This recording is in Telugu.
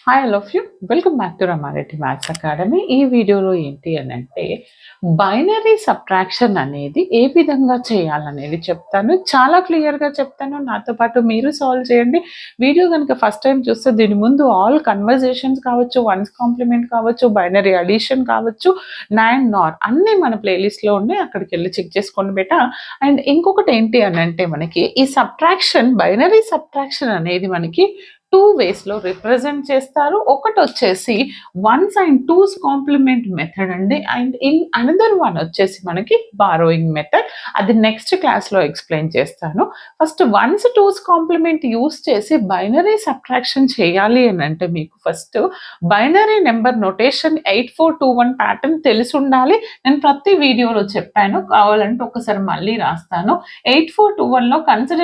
Hi all of you. Welcome back to Rama Reddy maths academy. ఈ వీడియోలో ఏంటి అనంటే బైనరీ సబ్ట్రాక్షన్ అనేది ఏ విధంగా చేయాలనేది చెప్తాను. చాలా క్లియర్‌గా చెప్తాను. నాతో పాటు మీరు సాల్వ్ చేయండి. వీడియో గనుక ఫస్ట్ టైమ్ చూస్తే దీని ముందు ఆల్ కన్వర్జేషన్స్ కావచ్చు, వన్స్ కాంప్లిమెంట్ కావచ్చు, బైనరీ అడిషన్ కావచ్చు, నాండ్ నార్ అన్నీ మన ప్లేలిస్ట్‌లో ఉన్నాయి. అక్కడికెళ్ళి చెక్ చేసుకోండి బేటా. అండ్ ఇంకొకటి ఏంటి అనంటే మనకి ఈ సబ్ట్రాక్షన్ బైనరీ సబ్ట్రాక్షన్ అనేది మనకి 2 వేస్‌లో రిప్రజెంట్ చేస్తారు. ఒకటొచ్చేసి ones and twos complement method అండి. అండ్ అనదర్ వన్ వచ్చేసి మనకి బారోయింగ్ మెథడ్. అది నెక్స్ట్ క్లాస్‌లో ఎక్స్‌ప్లెయిన్ చేస్తాను. First ones, twos complement use చేసి బైనరీ సబ్ట్రాక్షన్ చేయాలి అనంటే మీకు first binary number notation 8421 pattern తెలిసుండాలి. నేను ప్రతి వీడియోలో చెప్పాను. కావాలంటే ఒకసారి మళ్ళీ రాస్తాను. 8421లో కన్సిడర్